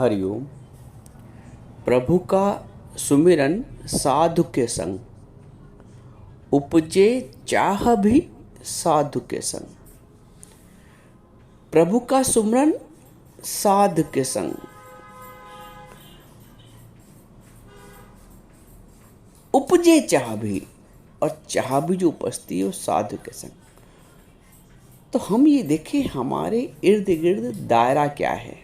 हरिओम। प्रभु का सुमिरन साधु के संग, उपजे चाह भी साधु के संग। प्रभु का सुमिरन साधु के संग, उपजे चाह भी, और चाह भी जो उपजती है वो साधु के संग। तो हम ये देखें हमारे इर्द गिर्द दायरा क्या है।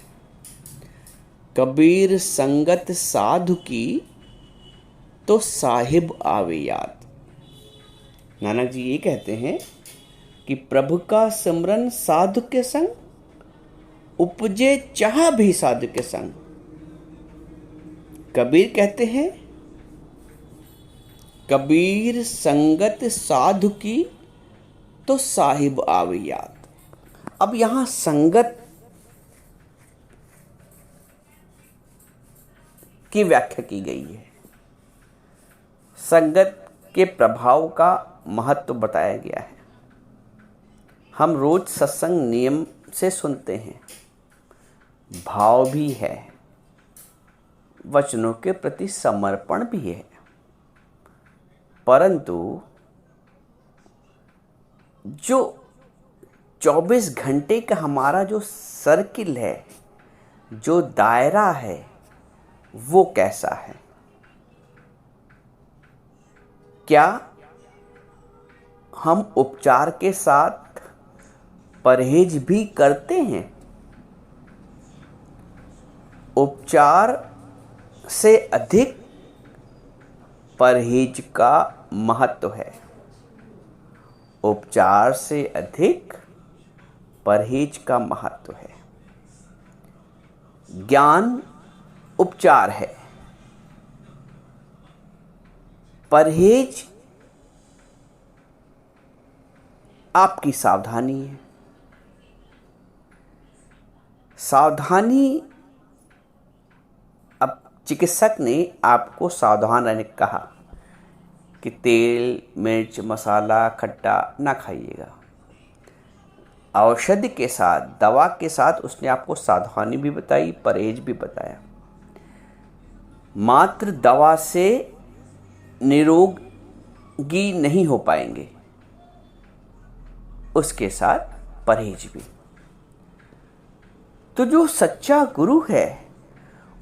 कबीर संगत साधु की तो साहिब आवे याद। नानक जी ये कहते हैं कि प्रभु का सिमरन साधु के संग, उपजे चाह भी साधु के संग। कबीर कहते हैं कबीर संगत साधु की तो साहिब आवे याद। अब यहां संगत की व्याख्या की गई है। संगत के प्रभाव का महत्व बताया गया है। हम रोज सत्संग नियम से सुनते हैं, भाव भी है, वचनों के प्रति समर्पण भी है, परंतु जो 24 घंटे का हमारा जो सर्किल है, जो दायरा है, वो कैसा है? क्या हम उपचार के साथ परहेज भी करते हैं? उपचार से अधिक परहेज का महत्व है। उपचार से अधिक परहेज का महत्व है। ज्ञान उपचार है, परहेज आपकी सावधानी है। सावधानी, अब चिकित्सक ने आपको सावधान रहने को कहा कि तेल, मिर्च, मसाला, खट्टा ना खाइएगा। औषधि के साथ, दवा के साथ उसने आपको सावधानी भी बताई, परहेज भी बताया। मात्र दवा से निरोगी नहीं हो पाएंगे, उसके साथ परहेज भी। तो जो सच्चा गुरु है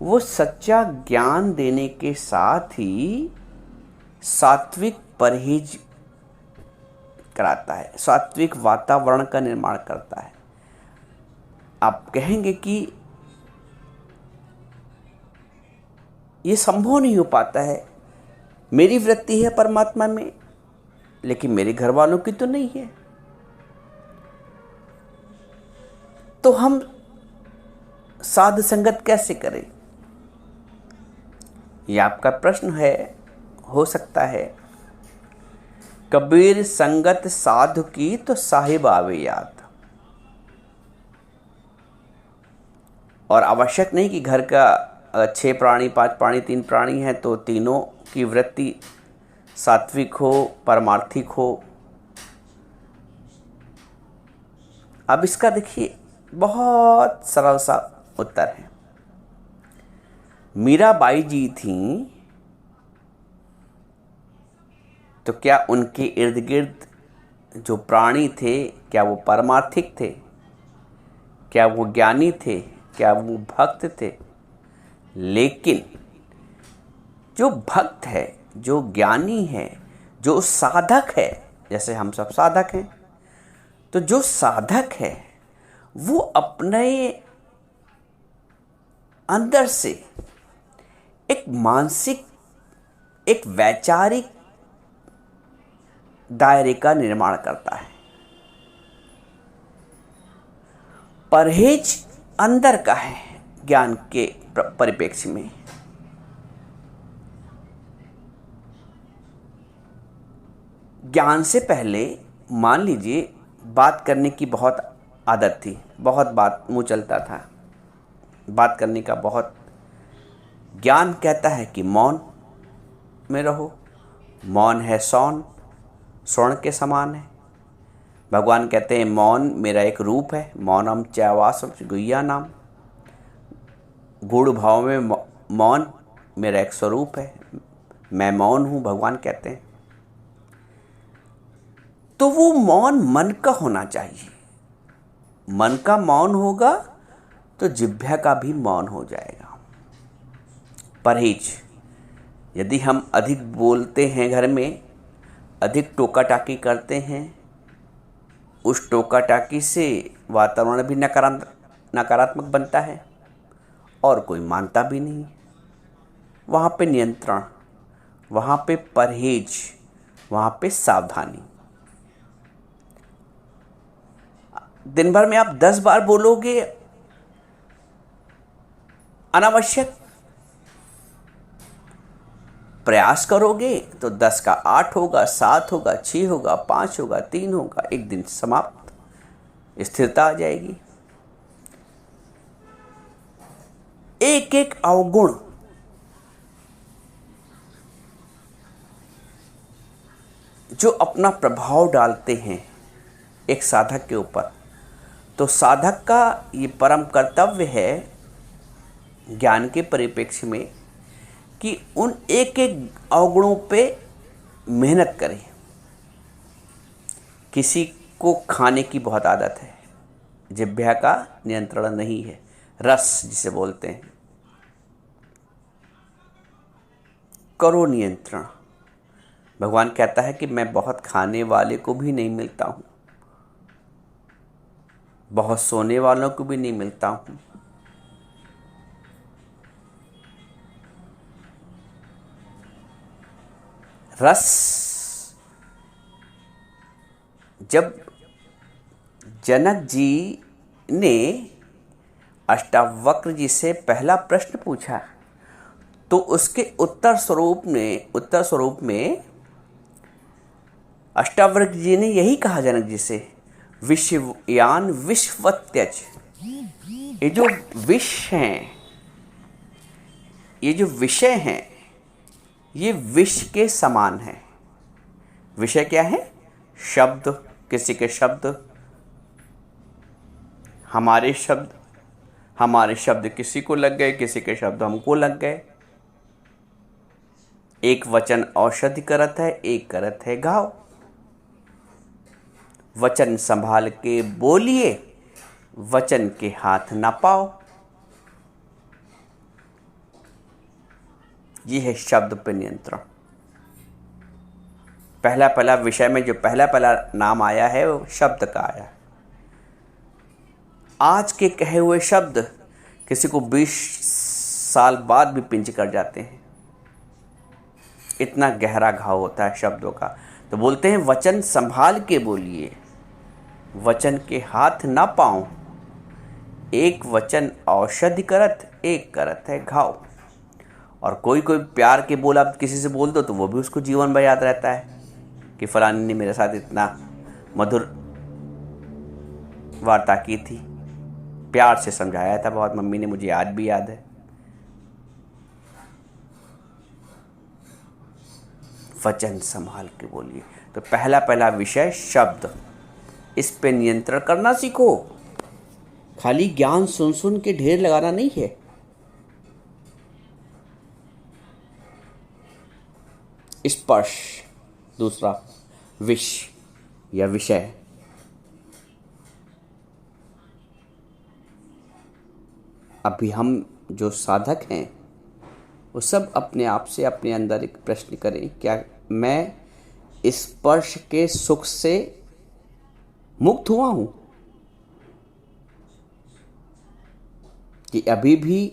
वो सच्चा ज्ञान देने के साथ ही सात्विक परहेज कराता है, सात्विक वातावरण का निर्माण करता है। आप कहेंगे कि ये संभव नहीं हो पाता है, मेरी वृत्ति है परमात्मा में लेकिन मेरे घर वालों की तो नहीं है। तो हम साध संगत कैसे करें? ये आपका प्रश्न है, हो सकता है। कबीर संगत साधु की तो साहिब आवे याद। और आवश्यक नहीं कि घर का 6 प्राणी, 5 प्राणी, 3 प्राणी है तो तीनों की वृत्ति सात्विक हो, परमार्थिक हो। अब इसका देखिए बहुत सरल सा उत्तर है। मीराबाई जी थीं तो क्या उनके इर्द गिर्द जो प्राणी थे, क्या वो परमार्थिक थे? क्या वो ज्ञानी थे? क्या वो भक्त थे? लेकिन जो भक्त है, जो ज्ञानी है, जो साधक है, जैसे हम सब साधक हैं, तो जो साधक है वो अपने अंदर से एक मानसिक, एक वैचारिक दायरे का निर्माण करता है। परहेज अंदर का है ज्ञान के परिप्रेक्ष्य में। ज्ञान से पहले मान लीजिए बात करने की बहुत आदत थी, बहुत बात मुंह चलता था, बात करने का बहुत। ज्ञान कहता है कि मौन में रहो, मौन है सौन, स्वर्ण के समान है। भगवान कहते हैं मौन मेरा एक रूप है, मौनम चैवासम गुह्या नाम। गूढ़ भाव में मौन मेरा एक स्वरूप है, मैं मौन हूँ, भगवान कहते हैं। तो वो मौन मन का होना चाहिए। मन का मौन होगा तो जिह्वा का भी मौन हो जाएगा। परहेज, यदि हम अधिक बोलते हैं, घर में अधिक टोका टाकी करते हैं, उस टोका टाकी से वातावरण भी नकारात्मक बनता है और कोई मानता भी नहीं। वहाँ पे नियंत्रण, वहाँ पे परहेज, वहाँ पे सावधानी। दिन भर में आप 10 बार बोलोगे अनावश्यक, प्रयास करोगे तो 10 का 8 होगा, 7 होगा, 6 होगा, 5 होगा, 3 होगा, एक दिन समाप्त, स्थिरता आ जाएगी। एक एक अवगुण जो अपना प्रभाव डालते हैं एक साधक के ऊपर, तो साधक का ये परम कर्तव्य है ज्ञान के परिप्रेक्ष्य में कि उन एक एक अवगुणों पे मेहनत करें। किसी को खाने की बहुत आदत है, जिह्वा का नियंत्रण नहीं है, रस जिसे बोलते हैं, करो नियंत्रण। भगवान कहता है कि मैं बहुत खाने वाले को भी नहीं मिलता हूँ, बहुत सोने वालों को भी नहीं मिलता हूँ। रस, जब जनक जी ने अष्टावक्र जी से पहला प्रश्न पूछा तो उसके उत्तर स्वरूप में अष्टावक्र जी ने यही कहा जनक जी से, विषयान विश्वत्यज। ये जो विष हैं, ये जो विषय हैं, ये विष के समान है। विषय क्या है? शब्द, किसी के शब्द, हमारे शब्द किसी को लग गए, किसी के शब्द हमको लग गए। एक वचन औषधि करत है, एक करत है घाव। वचन संभाल के बोलिए, वचन के हाथ ना पाओ। ये है शब्द पे नियंत्रण। पहला विषय में जो पहला नाम आया है वो शब्द का आया है। आज के कहे हुए शब्द किसी को 20 साल बाद भी पिंच कर जाते हैं, इतना गहरा घाव होता है शब्दों का। तो बोलते हैं वचन संभाल के बोलिए, वचन के हाथ ना पाऊं। एक वचन औषधि करत, एक करत है घाव। और कोई प्यार के बोल आप किसी से बोल दो तो वो भी उसको जीवन भर याद रहता है कि फलानी ने मेरे साथ इतना मधुर वार्ता की थी, प्यार से समझाया था बहुत, मम्मी ने, मुझे आज भी याद है। वचन संभाल के बोलिए। तो पहला विषय शब्द, इस पे नियंत्रण करना सीखो। खाली ज्ञान सुन के ढेर लगाना नहीं है। स्पर्श, दूसरा विष या विषय। अभी हम जो साधक हैं वो सब अपने आप से अपने अंदर एक प्रश्न करें, क्या मैं स्पर्श के सुख से मुक्त हुआ हूं कि अभी भी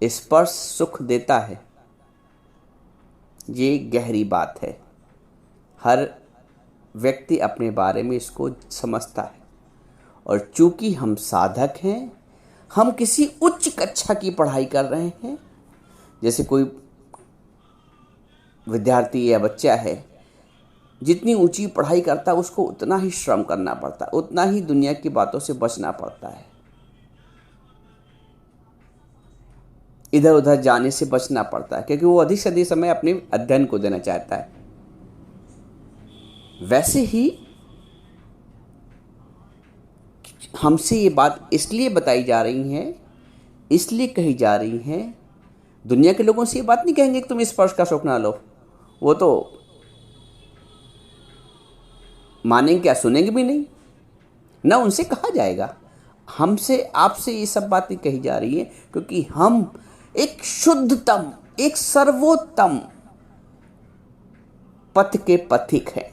स्पर्श सुख देता है? ये गहरी बात है। हर व्यक्ति अपने बारे में इसको समझता है। और चूंकि हम साधक हैं, हम किसी उच्च कक्षा की पढ़ाई कर रहे हैं। जैसे कोई विद्यार्थी या बच्चा है, जितनी ऊंची पढ़ाई करता है उसको उतना ही श्रम करना पड़ता है, उतना ही दुनिया की बातों से बचना पड़ता है, इधर उधर जाने से बचना पड़ता है, क्योंकि वो अधिक से अधिक समय अपने अध्ययन को देना चाहता है। वैसे ही हमसे ये बात इसलिए बताई जा रही है इसलिए कही जा रही हैं। दुनिया के लोगों से ये बात नहीं कहेंगे कि तुम स्पर्श का सुख ना लो, वो तो मानेंगे क्या, सुनेंगे भी नहीं, ना उनसे कहा जाएगा। हमसे आपसे ये सब बातें कही जा रही है क्योंकि हम एक शुद्धतम, एक सर्वोत्तम पथ के पथिक हैं।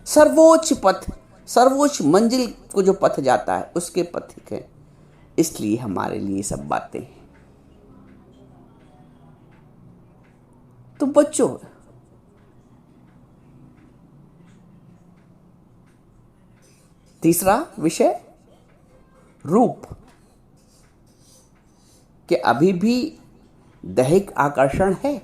सर्वोच्च पथ, सर्वोच्च मंजिल को जो पथ जाता है उसके पथिक हैं। इसलिए हमारे लिए सब बातें हैं। तो बच्चों, तीसरा विषय रूप कि अभी भी दैहिक आकर्षण है।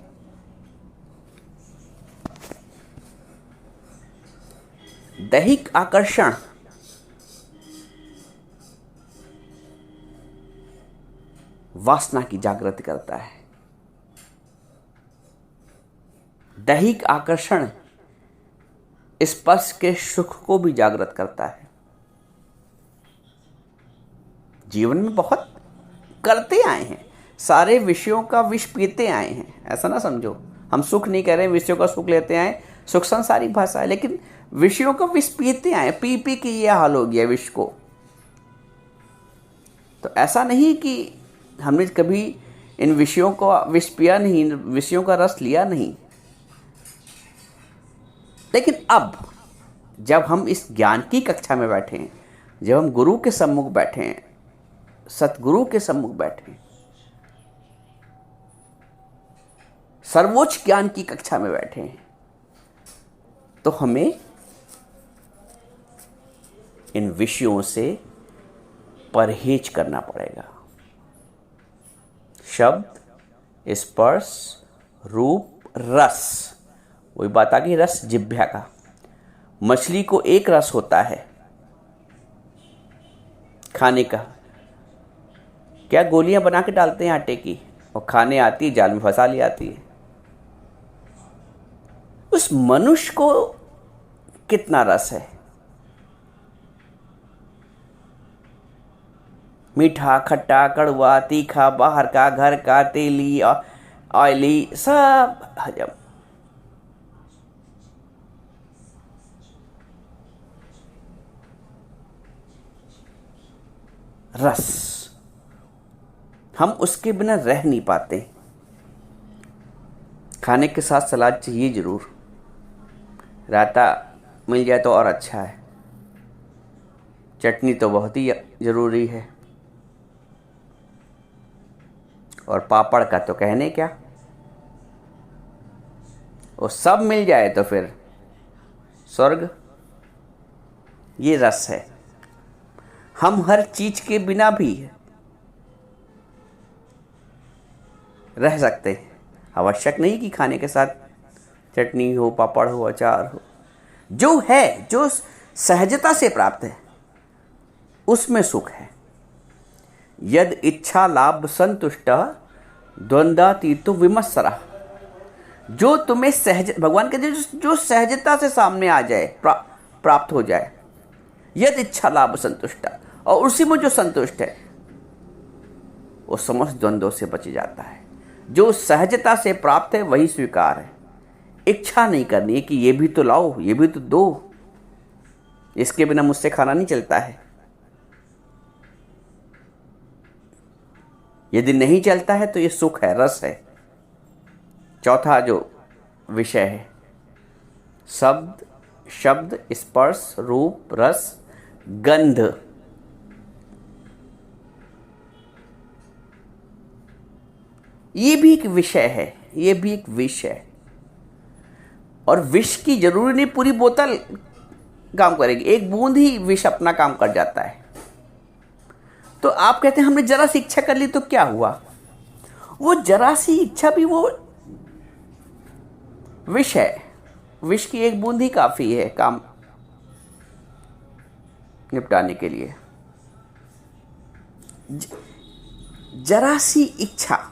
दैहिक आकर्षण वासना की जागृति करता है। दैहिक आकर्षण स्पर्श के सुख को भी जागृत करता है। जीवन में बहुत करते आए हैं, सारे विषयों का विष पीते आए हैं। ऐसा ना समझो, हम सुख नहीं कह रहे, विषयों का सुख लेते आए। सुख संसारिक भाषा है, लेकिन विषयों का विष पीते आए, पी पी के ये हाल हो गया विष को। तो ऐसा नहीं कि हमने कभी इन विषयों को विष पिया नहीं, विषयों का रस लिया नहीं। लेकिन अब जब हम इस ज्ञान की कक्षा में बैठे हैं, जब हम गुरु के सम्मुख बैठे हैं, सतगुरु के सम्मुख बैठे हैं, सर्वोच्च ज्ञान की कक्षा में बैठे हैं, तो हमें इन विषयों से परहेज करना पड़ेगा। शब्द, स्पर्श, रूप, रस। वही बात आ गई रस जिह्वा का। मछली को एक रस होता है खाने का, क्या गोलियां बना के डालते हैं आटे की और खाने आती है, जाल में फंसा ली आती है। उस मनुष्य को कितना रस है, मीठा, खट्टा, कड़वा, तीखा, बाहर का, घर का, तेली, ऑयली, सब हजम। रस, हम उसके बिना रह नहीं पाते। खाने के साथ सलाद चाहिए जरूर, रायता मिल जाए तो और अच्छा है, चटनी तो बहुत ही ज़रूरी है, और पापड़ का तो कहने क्या। वो सब मिल जाए तो फिर स्वर्ग। ये रस है। हम हर चीज के बिना भी रह सकते हैं। आवश्यक नहीं कि खाने के साथ चटनी हो, पापड़ हो, अचार हो। जो है, जो सहजता से प्राप्त है, उसमें सुख है। यद इच्छा लाभ संतुष्ट द्वंद्वातीतो विमत्सरः। जो तुम्हें सहज, भगवान कहते जो सहजता से सामने आ जाए, प्राप्त हो जाए, यद इच्छा लाभ संतुष्ट, और उसी में जो संतुष्ट है वो समस्त द्वंद्वों से बच जाता है। जो सहजता से प्राप्त है वही स्वीकार है। इच्छा नहीं करनी है कि ये भी तो लाओ, ये भी तो दो, इसके बिना मुझसे खाना नहीं चलता है। यदि नहीं चलता है तो ये सुख है, रस है। चौथा जो विषय है, शब्द, शब्द, स्पर्श, रूप, रस, गंध। ये भी एक विषय है, ये भी एक विष है। और विष की जरूरी नहीं पूरी बोतल काम करेगी, एक बूंद ही विष अपना काम कर जाता है। तो आप कहते हैं हमने जरा सी इच्छा कर ली तो क्या हुआ? वो जरा सी इच्छा भी वो विष है। विष की एक बूंद ही काफी है काम निपटाने के लिए। जरा सी इच्छा,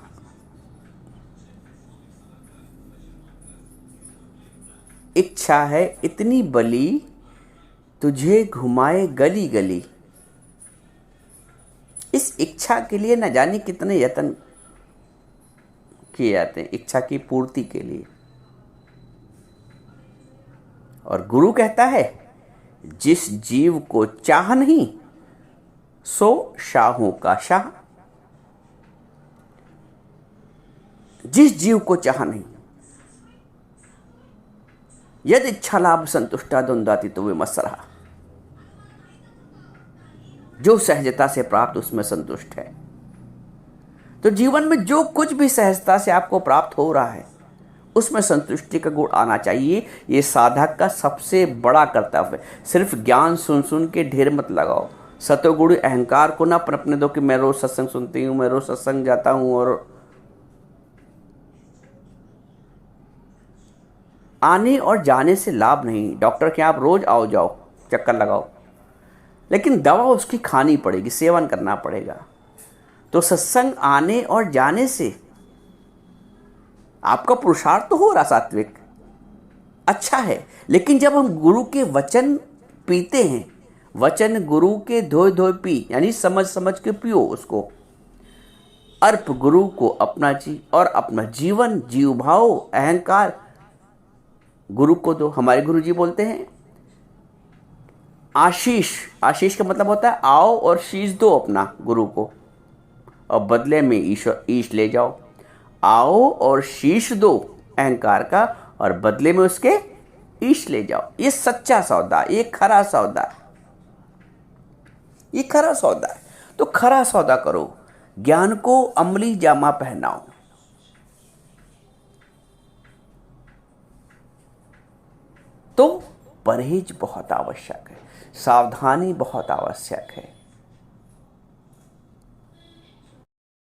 इच्छा है इतनी बली, तुझे घुमाए गली गली। इस इच्छा के लिए न जाने कितने यत्न किए जाते हैं, इच्छा की पूर्ति के लिए। और गुरु कहता है, जिस जीव को चाह नहीं सो शाहों का शाह। जिस जीव को चाह नहीं, यदि इच्छा लाभ संतुष्टा द्वंद्वाती तो वे मत्सर रहा। जो सहजता से प्राप्त उसमें संतुष्ट है। तो जीवन में जो कुछ भी सहजता से आपको प्राप्त हो रहा है उसमें संतुष्टि का गुण आना चाहिए। ये साधक का सबसे बड़ा कर्तव्य है। सिर्फ ज्ञान सुन सुन के ढेर मत लगाओ। सतोगुण अहंकार को ना पनपने दो कि मैं रोज सत्संग सुनती हूँ, मैं रोज सत्संग जाता हूँ, और आने और जाने से लाभ नहीं। डॉक्टर के आप रोज आओ जाओ, चक्कर लगाओ, लेकिन दवा उसकी खानी पड़ेगी, सेवन करना पड़ेगा। तो सत्संग आने और जाने से आपका पुरुषार्थ तो हो रहा, सात्विक अच्छा है। लेकिन जब हम गुरु के वचन पीते हैं, वचन गुरु के धोए धोए पी, यानी समझ समझ के पियो उसको। अर्प गुरु को अपना जी और अपना जीवन जीव भाव अहंकार गुरु को दो। हमारे गुरु जी बोलते हैं आशीष, आशीष का मतलब होता है आओ और शीश दो अपना गुरु को, और बदले में ईश ले जाओ। आओ और शीश दो अहंकार का, और बदले में उसके ईश ले जाओ। ये सच्चा सौदा, ये खरा सौदा है, ये खरा सौदा है। तो खरा सौदा करो, ज्ञान को अमली जामा पहनाओ। तो परहेज बहुत आवश्यक है, सावधानी बहुत आवश्यक है।